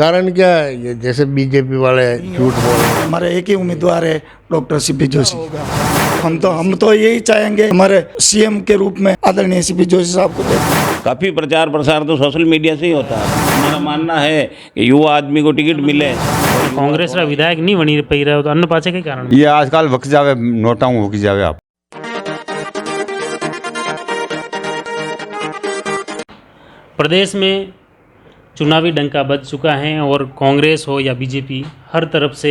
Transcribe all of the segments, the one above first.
कारण क्या है, ये जैसे बीजेपी वाले झूठ बोल रहे हैं। हमारे एक ही उम्मीदवार है डॉक्टर सीपी जोशी। हम तो यही चाहेंगे हमारे सीएम के रूप में आदरणीय सीपी जोशी साहब को देखें। काफ़ी प्रचार प्रसार तो सोशल मीडिया से ही होता है। हमारा मानना है कि युवा आदमी को टिकट मिले। कांग्रेस रा विधायक नहीं बनी पी रहे हो तो अन्य पाछे के कारण ये आजकल वक्त जावे नोटा हो जावे आप। प्रदेश में चुनावी डंका बज चुका है और कांग्रेस हो या बीजेपी हर तरफ से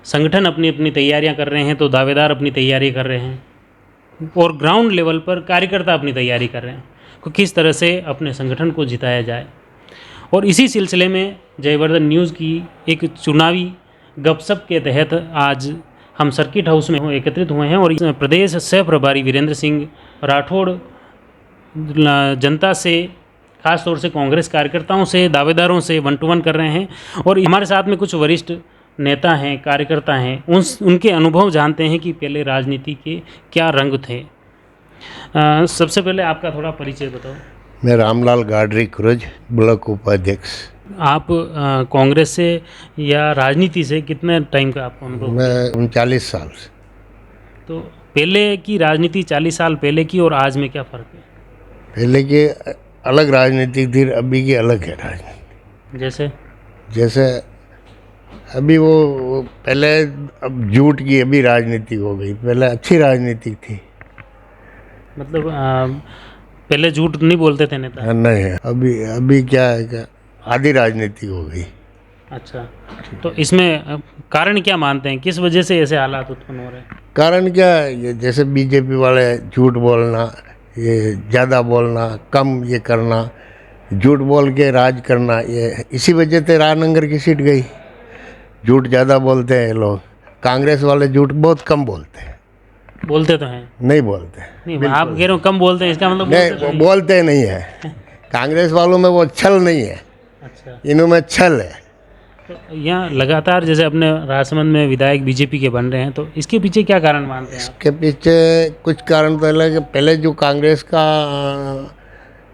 संगठन अपनी अपनी तैयारियां कर रहे हैं, तो दावेदार अपनी तैयारी कर रहे हैं और ग्राउंड लेवल पर कार्यकर्ता अपनी तैयारी कर रहे हैं कि किस तरह से अपने संगठन को जिताया जाए। और इसी सिलसिले में जयवर्धन न्यूज़ की एक चुनावी गपशप के तहत आज हम सर्किट हाउस में एकत्रित हुए हैं और प्रदेश सह प्रभारी वीरेंद्र सिंह राठौड़ जनता से, खास तौर से कांग्रेस कार्यकर्ताओं से, दावेदारों से 1-to-1 कर रहे हैं। और हमारे साथ में कुछ वरिष्ठ नेता हैं, कार्यकर्ता हैं, उनके अनुभव जानते हैं कि पहले राजनीति के क्या रंग थे। सबसे पहले आपका थोड़ा परिचय बताओ। मैं रामलाल गाडरी खुरज, ब्लॉक उपाध्यक्ष। आप कांग्रेस से या राजनीति से कितने टाइम का आपको अनुभव? मैं 39 साल से। तो पहले की राजनीति 40 साल पहले की और आज में क्या फ़र्क है? पहले की अलग राजनीति थी, अभी की अलग है राजनीति। जैसे अभी वो पहले अब झूठ की अभी राजनीति हो गई, पहले अच्छी राजनीति थी। मतलब पहले झूठ नहीं बोलते थे नेता? नहीं, अभी क्या है, क्या आधी राजनीति हो गई। अच्छा, तो इसमें कारण क्या मानते हैं, किस वजह से ऐसे हालात उत्पन्न हो रहे हैं? कारण क्या है, ये जैसे बीजेपी वाले झूठ बोलना, ये ज़्यादा बोलना, कम ये करना, झूठ बोल के राज करना, ये इसी वजह से राजनगर की सीट गई। झूठ ज़्यादा बोलते हैं लोग। कांग्रेस वाले झूठ बहुत कम बोलते हैं। बोलते तो हैं? नहीं बोलते। नहीं, आप कह रहे हो कम बोलते हैं, इसका मतलब नहीं, बोलते नहीं है। कांग्रेस वालों में वो छल नहीं है। अच्छा, इन्हों में छल है। तो यहाँ लगातार जैसे अपने राजसमंद में विधायक बीजेपी के बन रहे हैं, तो इसके पीछे क्या कारण मानते हैं आप? इसके पीछे कुछ कारण तो है कि पहले जो कांग्रेस का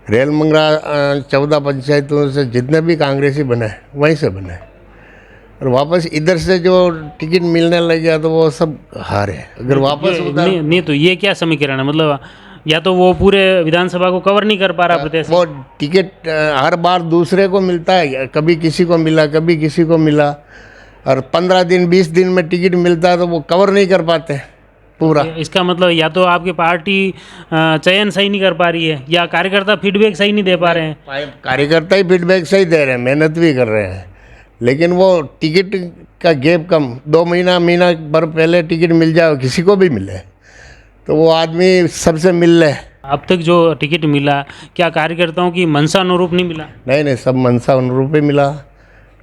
रेल मंगरा 14 पंचायतों से जितने भी कांग्रेसी बने वहीं से बने, और वापस इधर से जो टिकट मिलने लग गया तो वो सब हारे। अगर वापस नहीं तो ये क्या समीकरण है? मतलब या तो वो पूरे विधानसभा को कवर नहीं कर पा रहा प्रदेश, वो टिकट हर बार दूसरे को मिलता है, कभी किसी को मिला, कभी किसी को मिला, और 15 दिन 20 दिन में टिकट मिलता है तो वो कवर नहीं कर पाते पूरा। इसका मतलब या तो आपकी पार्टी चयन सही नहीं कर पा रही है या कार्यकर्ता फीडबैक सही नहीं दे पा रहे हैं। कार्यकर्ता ही फीडबैक सही दे रहे हैं, मेहनत भी कर रहे हैं, लेकिन वो टिकट का गैप कम, 2 महीना भर पहले टिकट मिल जाए, किसी को भी मिले तो वो आदमी सबसे मिल ले। अब तक जो टिकट मिला, क्या कार्यकर्ताओं की मनसा अनुरूप नहीं मिला? नहीं, सब मनसा अनुरूप ही मिला।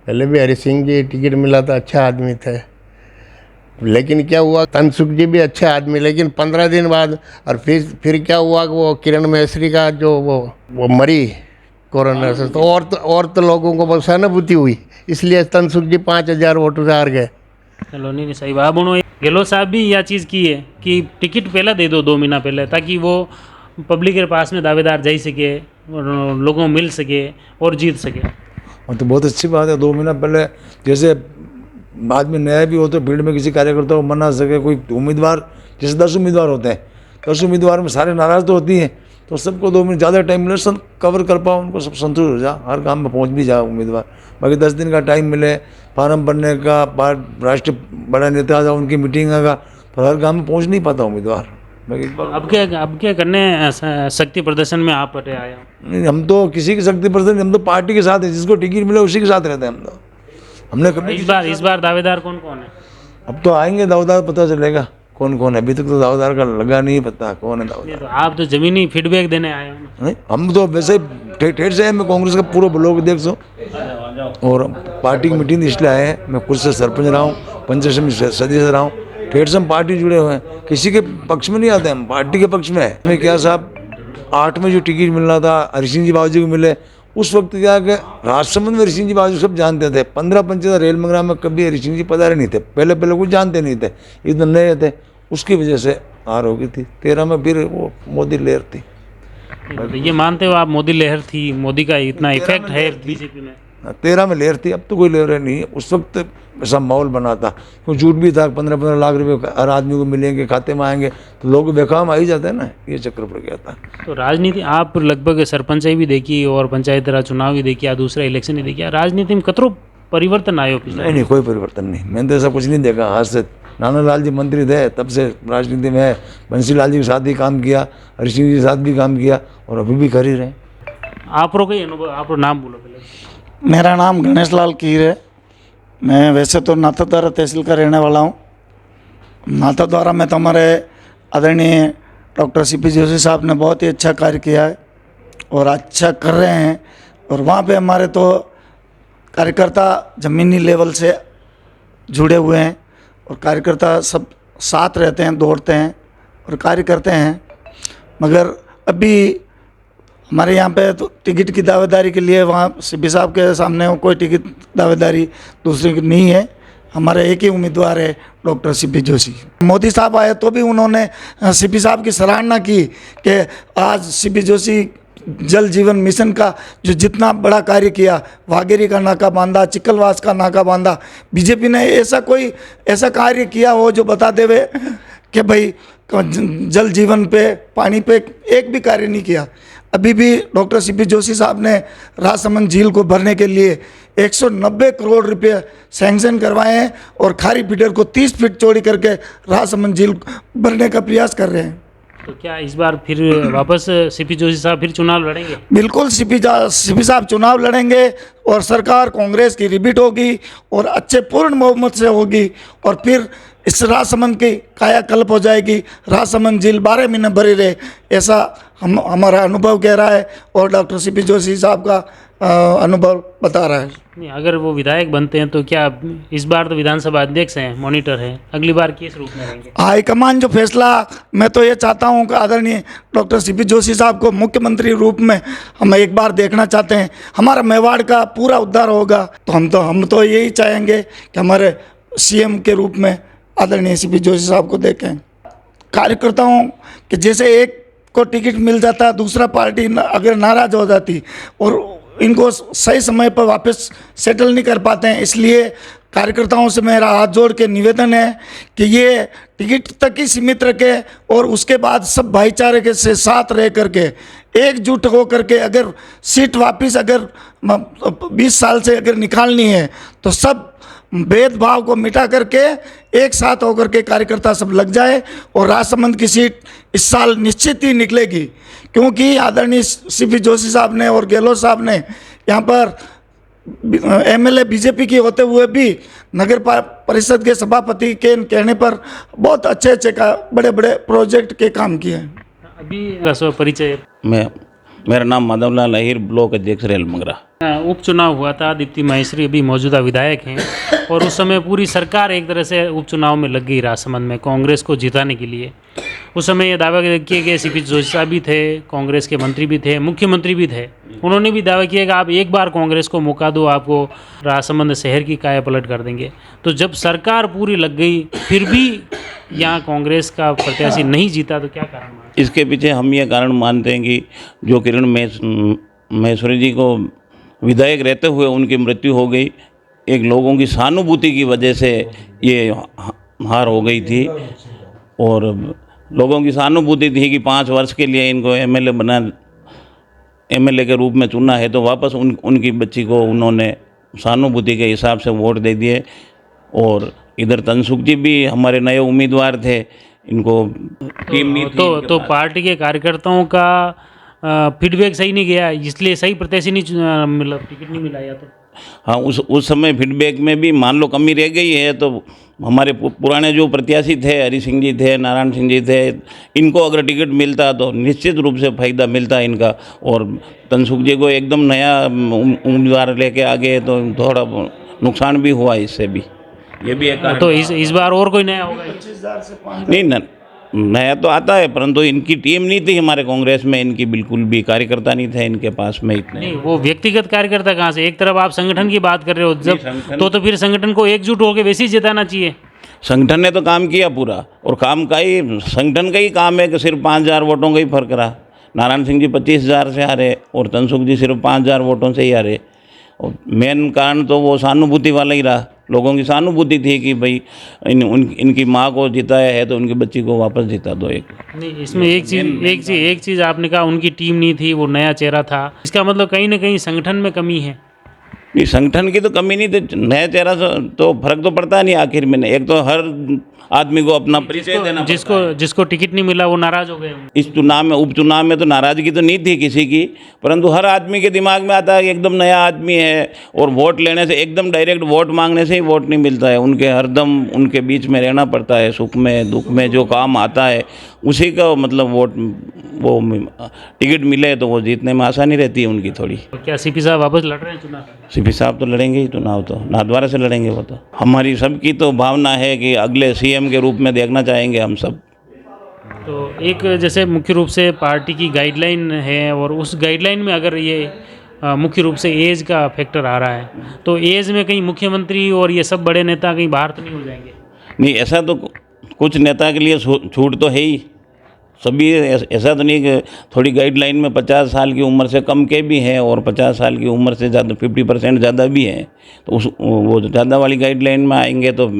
पहले भी हरि सिंह जी टिकट मिला था, अच्छे आदमी थे, लेकिन क्या हुआ, तनसुख जी भी अच्छे आदमी, लेकिन 15 दिन बाद और फिर क्या हुआ कि वो किरण महेश्वरी का जो वो मरी कोरोना से, तो और तो लोगों को बहुत सहानुभूति हुई, इसलिए तनसुख जी 5000 वोटों से हार गए। चलो नहीं सही बात बोलो। गहलोत साहब भी यह चीज़ की है कि टिकट पहले दे दो 2 महीना पहले, ताकि वो पब्लिक के पास में दावेदार जा सके और लोगों को मिल सके और जीत सके। तो बहुत अच्छी बात है। 2 महीना पहले जैसे बाद में नया भी हो तो भीड़ में किसी कार्यकर्ता को मना सके। कोई उम्मीदवार जैसे 10 उम्मीदवार होते हैं, 10 उम्मीदवार में सारे नाराज़ तो होती हैं, तो सबको 2 मिनट ज़्यादा टाइम मिले, सब कवर कर पाओ, उनको सब संतुष्ट हो जा, हर काम में पहुंच भी जाओ उम्मीदवार। बाकी 10 दिन का टाइम मिले फार्म भरने का, राष्ट्रीय बड़ा नेता जाओ उनकी मीटिंग का, पर हर काम में पहुंच नहीं पाता उम्मीदवार। अब क्या करने शक्ति प्रदर्शन में आप पटे आए हो? नहीं, हम तो किसी की शक्ति प्रदर्शन, हम तो पार्टी के साथ है, जिसको टिकट मिले उसी के साथ रहते हैं हम तो। हमने कभी इस बार दावेदार कौन कौन है? अब तो आएंगे दावेदार, पता चलेगा कौन कौन है। अभी तक तो दावेदार का लगा नहीं पता कौन है दावेदार। तो आप तो जमीनी फीडबैक देने आए हो। नहीं, हम तो वैसे ही ठेठ से हैं। मैं कांग्रेस का पूरा ब्लॉक अध्यक्ष हूँ और पार्टी की मीटिंग इसलिए आए हैं। मैं खुद से सरपंच रहा हूँ, पंचायत समिति सदस्य रहा हूँ। ठेठ से हम पार्टी जुड़े हुए हैं, किसी के पक्ष में नहीं आते, हम पार्टी के पक्ष में है। मैं क्या साहब 8 में जो टिकट मिलना था हरि सिंह जी बाबू को मिले, उस वक्त क्या कि राजसमंद में हरि सिंह जी बाबू सब जानते थे। 15 पंचायत रेल मंगरा में कभी हरि सिंह जी पधारे नहीं थे, पहले कुछ जानते नहीं थे, एकदम नए थे, उसकी वजह से हार हो गई थी। 13 में फिर वो मोदी लहर थी। ये मानते हो आप मोदी लहर थी, मोदी का इतना इफेक्ट है बीजेपी में? 13 में लेर थी, अब तो कोई लेर नहीं है। उस वक्त ऐसा माहौल बना था, क्योंकि झूठ भी था, 15-15 लाख रुपए हर आदमी को मिलेंगे, खाते में आएंगे, तो लोग बेकाम आ ही जाते हैं ना, ये चक्कर पड़ गया था। तो राजनीति आप लगभग सरपंचाई भी देखी और पंचायत राज चुनाव भी देखिया, दूसरा इलेक्शन ही देखिया, राजनीति में कतरो परिवर्तन आयो पिछले? नहीं, कोई परिवर्तन नहीं, मैंने तो ऐसा कुछ नहीं देखा। आज से नाना लाल जी मंत्री थे तब से राजनीति में है, बंसी लाल जी के साथ भी काम किया, हरि सिंह जी के साथ भी काम किया, और अभी भी कर ही रहे। आप रो कई अनुभव, आप नाम बोलो पहले। मेरा नाम गणेश लाल कीर है। मैं वैसे तो नाथद्वारा तहसील का रहने वाला हूँ। नाथद्वारा में तो हमारे आदरणीय डॉक्टर सीपी जोशी साहब ने बहुत ही अच्छा कार्य किया है और अच्छा कर रहे हैं, और वहाँ पे हमारे तो कार्यकर्ता ज़मीनी लेवल से जुड़े हुए हैं, और कार्यकर्ता सब साथ रहते हैं, दौड़ते हैं और कार्य करते हैं। मगर अभी हमारे यहाँ पे तो टिकट की दावेदारी के लिए वहाँ सीपी साहब के सामने कोई टिकट दावेदारी दूसरे की नहीं है। हमारे एक ही उम्मीदवार है, डॉक्टर सीपी जोशी। मोदी साहब आए तो भी उन्होंने सीपी साहब की सराहना की कि आज सीपी जोशी जल जीवन मिशन का जो जितना बड़ा कार्य किया, वाघेरी का नाका बांधा, चिकलवास का नाका बांधा, बीजेपी ने ऐसा कार्य किया हो जो बता देवे कि भाई जल जीवन पे, पानी पे एक भी कार्य नहीं किया। अभी भी डॉक्टर सीपी जोशी साहब ने राजसमंद झील को भरने के लिए 190 करोड़ रुपए सैंक्शन करवाए हैं, और खारी फीडर को 30 फीट चौड़ी करके राजसमंद झील भरने का प्रयास कर रहे हैं। तो क्या इस बार फिर वापस सीपी जोशी साहब फिर चुनाव लड़ेंगे? बिल्कुल सीपी साहब चुनाव लड़ेंगे, और सरकार कांग्रेस की रिपीट होगी और अच्छे पूर्ण बहुमत से होगी, और फिर इस राजसमंद की कायाकल्प हो जाएगी। राजसमंद झील 12 महीने भरी रहे, ऐसा हमारा अनुभव कह रहा है, और डॉक्टर सीपी जोशी साहब का अनुभव बता रहा है। नहीं, अगर वो विधायक बनते हैं तो क्या इस बार तो विधानसभा अध्यक्ष हैं, मॉनिटर हैं, अगली बार किस रूप में रहेंगे? हाईकमान जो फैसला, मैं तो ये चाहता हूँ कि आदरणीय डॉक्टर सीपी जोशी साहब को मुख्यमंत्री रूप में हम एक बार देखना चाहते हैं। हमारा मेवाड़ का पूरा उद्धार होगा, तो हम तो यही चाहेंगे कि हमारे सीएम के रूप में आदरणीय सीपी जोशी साहब को देखें। कार्यकर्ताओं कि जैसे एक को टिकट मिल जाता, दूसरा पार्टी अगर नाराज हो जाती और इनको सही समय पर वापस सेटल नहीं कर पाते हैं, इसलिए कार्यकर्ताओं से मेरा हाथ जोड़ के निवेदन है कि ये टिकट तक ही सीमित रखे, और उसके बाद सब भाईचारे के से साथ रह करके एकजुट हो करके अगर सीट वापस अगर 20 साल से अगर निकालनी है तो सब भेदभाव को मिटा करके एक साथ होकर के कार्यकर्ता सब लग जाए, और राजसमंद की सीट इस साल निश्चित ही निकलेगी, क्योंकि आदरणीय सीपी जोशी साहब ने और गहलोत साहब ने यहाँ पर एमएलए बीजेपी के होते हुए भी नगर परिषद के सभापति के कहने पर बहुत अच्छे बड़े बड़े प्रोजेक्ट के काम किए हैं। अभी परिचय, मेरा नाम माधवलाल अहिर, ब्लॉक अध्यक्ष रेलमंगरा। उपचुनाव हुआ था, दीप्ति माहेश्वरी अभी मौजूदा विधायक हैं, और उस समय पूरी सरकार एक तरह से उपचुनाव में लग गई राजसमंद में कांग्रेस को जिताने के लिए। उस समय ये दावा किए गए, सीपी जोशी साहब भी थे, कांग्रेस के मंत्री भी थे, मुख्यमंत्री भी थे, उन्होंने भी दावा किया कि आप एक बार कांग्रेस को मौका दो, आपको राजसमंद शहर की काया पलट कर देंगे। तो जब सरकार पूरी लग गई फिर भी यहाँ कांग्रेस का प्रत्याशी नहीं जीता, तो क्या कारण है? इसके पीछे हम ये कारण मानते हैं कि जो किरण माहेश्वरी जी को विधायक रहते हुए उनकी मृत्यु हो गई, एक लोगों की सहानुभूति की वजह से ये हार हो गई थी, और लोगों की सहानुभूति थी कि 5 वर्ष के लिए इनको एमएलए के रूप में चुना है, तो वापस उनकी बच्ची को उन्होंने सहानुभूति के हिसाब से वोट दे दिए। और इधर तनसुख जी भी हमारे नए उम्मीदवार थे, इनको टीम नहीं थी। तो पार्टी के कार्यकर्ताओं का फीडबैक सही नहीं गया, इसलिए सही प्रत्याशी नहीं मिला, टिकट नहीं मिला। या तो हाँ, उस समय फीडबैक में भी मान लो कमी रह गई है, तो हमारे पुराने जो प्रत्याशी थे, हरि सिंह जी थे, नारायण सिंह जी थे, इनको अगर टिकट मिलता तो निश्चित रूप से फायदा मिलता इनका। और तनसुख जी को एकदम नया उम्मीदवार लेके आ गए तो थोड़ा नुकसान भी हुआ इससे भी, ये भी एक। तो इस बार और कोई नया होगा? नहीं, नया तो आता है, परंतु इनकी टीम नहीं थी हमारे कांग्रेस में, इनकी बिल्कुल भी कार्यकर्ता नहीं थे इनके पास में इतने। नहीं, वो व्यक्तिगत कार्यकर्ता कहाँ से? एक तरफ आप संगठन की बात कर रहे हो, जब तो फिर संगठन को एकजुट होकर वैसे ही जिताना चाहिए। संगठन ने तो काम किया पूरा, और काम का ही संगठन का ही काम है कि सिर्फ 5,000 वोटों का ही फर्क रहा। नारायण सिंह जी 25,000 से हारे और तनसुख जी सिर्फ 5,000 वोटों से ही हारे। और मेन कारण तो वो सहानुभूति वाला ही रहा, लोगों की सहानुभूति थी कि भाई इनकी माँ को जिताया है तो उनकी बच्ची को वापस जिता दो। नहीं, इसमें एक चीज़ आपने कहा उनकी टीम नहीं थी, वो नया चेहरा था, इसका मतलब कहीं ना कहीं संगठन में कमी है। नहीं, संगठन की तो कमी नहीं थी, नया चेहरा तो फर्क तो पड़ता नहीं आखिर में। एक तो हर आदमी को अपना परिचय देना पड़ता है। जिसको टिकट नहीं मिला वो नाराज हो गए। इस चुनाव में, उपचुनाव में तो नाराजगी तो नहीं थी किसी की, परंतु हर आदमी के दिमाग में आता है कि एकदम नया आदमी है और वोट लेने से, एकदम डायरेक्ट वोट मांगने से ही वोट नहीं मिलता है। उनके हरदम उनके बीच में रहना पड़ता है, सुख में दुख में जो काम आता है उसी का मतलब वोट, वो टिकट मिले तो वो जीतने में आसानी रहती है उनकी थोड़ी। तो क्या सीपी साहब वापस लड़ रहे हैं चुनाव? सीपी साहब तो लड़ेंगे ही चुनाव, तो नाथद्वारा से लड़ेंगे वो तो। हमारी सबकी तो भावना है कि अगले सीएम के रूप में देखना चाहेंगे हम सब। तो एक जैसे मुख्य रूप से पार्टी की गाइडलाइन है और उस गाइडलाइन में अगर ये मुख्य रूप से एज का फैक्टर आ रहा है तो एज में कहीं मुख्यमंत्री और ये सब बड़े नेता कहीं बाहर तो नहीं हो जाएंगे? नहीं, ऐसा तो कुछ नेता के लिए छूट तो है ही, सभी ऐसा तो नहीं कि थोड़ी गाइडलाइन में 50 साल की उम्र से कम के भी हैं और 50 साल की उम्र से ज़्यादा 50% ज़्यादा भी हैं, तो वो ज़्यादा वाली गाइडलाइन में आएंगे तो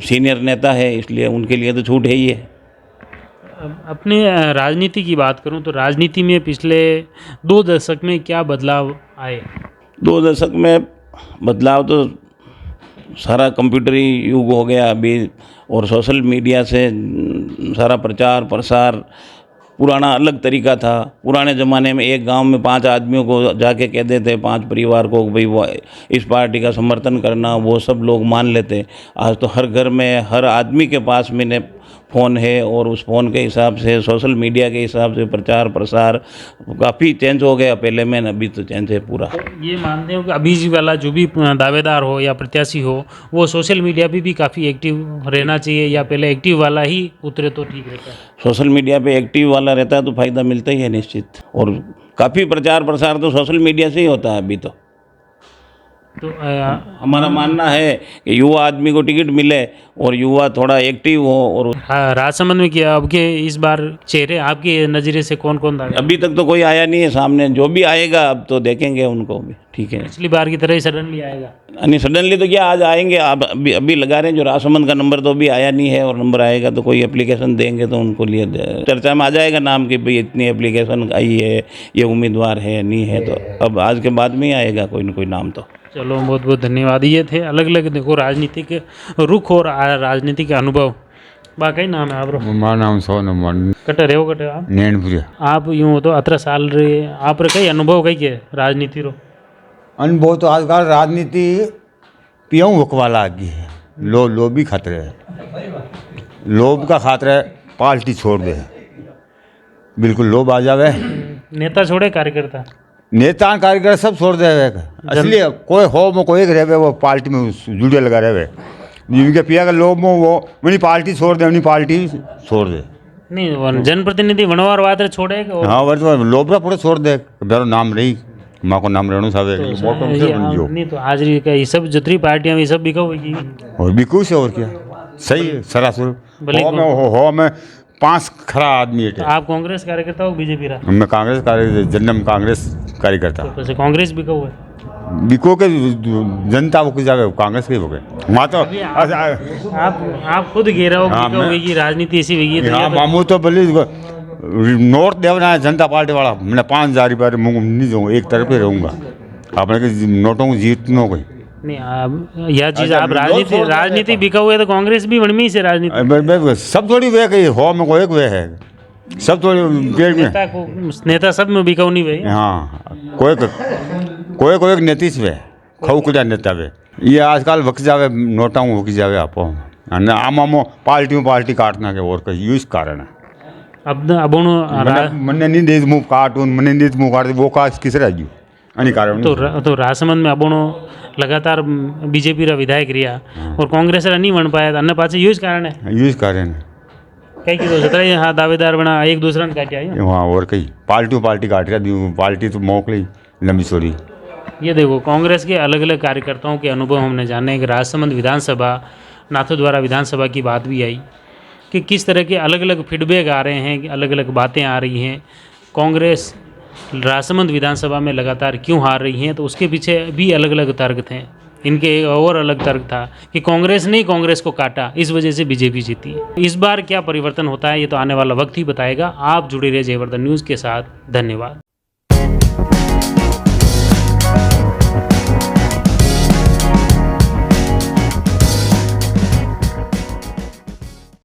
सीनियर नेता है, इसलिए उनके लिए तो छूट है ही है। अपने राजनीति की बात करूं तो राजनीति में पिछले 2 दशक में क्या बदलाव आए? 2 दशक में बदलाव तो सारा कंप्यूटरी युग हो गया अभी, और सोशल मीडिया से सारा प्रचार प्रसार, पुराना अलग तरीका था। पुराने ज़माने में एक गांव में 5 आदमियों को जाके कह देते, 5 परिवार को भाई वो इस पार्टी का समर्थन करना, वो सब लोग मान लेते। आज तो हर घर में, हर आदमी के पास में फ़ोन है और उस फ़ोन के हिसाब से, सोशल मीडिया के हिसाब से प्रचार प्रसार काफ़ी चेंज हो गया पहले में, अभी तो चेंज है पूरा। ये मानते हो कि अभी जी वाला जो भी दावेदार हो या प्रत्याशी हो वो सोशल मीडिया पे भी काफ़ी एक्टिव रहना चाहिए, या पहले एक्टिव वाला ही उतरे तो ठीक रहता है? सोशल मीडिया पे एक्टिव वाला रहता है तो फ़ायदा मिलता ही है निश्चित, और काफ़ी प्रचार प्रसार तो सोशल मीडिया से ही होता है अभी तो। तो हमारा मानना है कि युवा आदमी को टिकट मिले और युवा थोड़ा एक्टिव हो। और राजसमंद में किया अब के इस बार चेहरे आपके नज़रिए से कौन कौन था? अभी तक तो कोई आया नहीं है सामने, जो भी आएगा अब तो देखेंगे उनको भी, ठीक है। पिछली बार की तरह ही सडनली आएगा? नहीं, सडनली तो क्या आज आएंगे, अब अभी लगा रहे हैं जो राजसमंद का नंबर तो अभी आया नहीं है, और नंबर आएगा तो कोई एप्लीकेशन देंगे तो उनको लिए चर्चा में आ जाएगा नाम कि भाई इतनी एप्लीकेशन आई है, ये उम्मीदवार है नहीं है, तो अब आज के बाद में ही आएगा कोई ना कोई नाम तो। चलो, बहुत बहुत धन्यवाद। ये थे अलग अलग देखो राजनीतिक रुख और राजनीतिक अनुभव। बाकी नाम है आप? मारा नाम सोनम कटे रहो कटे आप नैनपुरिया। आप यूँ हो तो 18 साल रहे आप रे, कई अनुभव कई के राजनीति रो? अनुभव तो आजकल राजनीति पियों हुकवाला आगे है, लोभ भी खतरे है, लोभ का खातर है, पार्टी छोड़ दे, बिल्कुल लोभ आ जावे, नेता छोड़े कार्यकर्ता? नेता कार्यकर्ता सब छोड़ दे। असली कोई हो में कोई एक रहे वो पार्टी में जुड़े लगा रहे, जिनके पिया का लोभ में वो अपनी पार्टी छोड़ दे, अपनी पार्टी छोड़ दे। नहीं, जनप्रतिनिधि वनवार वाद छोड़े? हाँ, वर्ष लोभ का पूरा छोड़ दे, मेरा नाम रही, माँ को नाम रहना सावे नहीं तो आज ये सब जितनी पार्टियां ये सब बिका हुई और बिकू से, और क्या सही सरासर हो में 5 खरा आदमी है। आप कांग्रेस कार्यकर्ता हो बीजेपी रहा? मैं कांग्रेस जन्म कांग्रेस कार्यकर्ता। तो कांग्रेस बिका हुआ है? बिको के जनता वो जावे कांग्रेस के हो गए वहाँ तो। आप खुद घेरा हो कि राजनीति ऐसी हुई है? हाँ, मामू तो भले नोट देवना है जनता पार्टी वाला, मैंने 5,000 रुपये नहीं दूँगा, एक तरफ ही रहूँगा, अपने नोटों को जीतना कोई नहीं। यह चीज़ आप राजनीति बिका हुआ है तो कांग्रेस भी वनमी से राजनीति सब थोड़ी वे कही हो में कोई एक वे है, सब थोड़ी पेड़ में नेता सब में बिका नहीं भाई। हाँ, कोई एक नेती से खाऊ कुछ नेता वे, ये आजकल वक्त जावे नोटा वकी जावे आपो आम पार्टी काटना के और कहीं यूज कारण है। अब मन नहीं दे मुँह काटून मन नहीं दे मुँह काट वो का किस रह कारण तो राजसमंद में अबोनो लगातार बीजेपी रा विधायक रिया और कांग्रेस रा नहीं बन पाया, अन्य पाचे यूज कारण है। यूज कारण कई की तो सतरा हाँ दावेदार बना एक दूसरा ने काटिया वहाँ, और कई पार्टी काट रहा, पार्टी तो मोकली लंबी चौड़ी। ये देखो कांग्रेस के अलग अलग कार्यकर्ताओं के अनुभव हमने जाने कि राजसमंद विधानसभा नाथद्वारा विधानसभा की बात भी आई कि किस तरह के अलग अलग फीडबैक आ रहे हैं, अलग अलग बातें आ रही हैं। कांग्रेस राजसमंद विधानसभा में लगातार क्यों हार रही हैं, तो उसके पीछे भी अलग अलग तर्क थे। इनके एक और अलग तर्क था कि कांग्रेस ने कांग्रेस को काटा, इस वजह से बीजेपी जीती। इस बार क्या परिवर्तन होता है ये तो आने वाला वक्त ही बताएगा। आप जुड़े रहिए जयवर्धन न्यूज़ के साथ। धन्यवाद।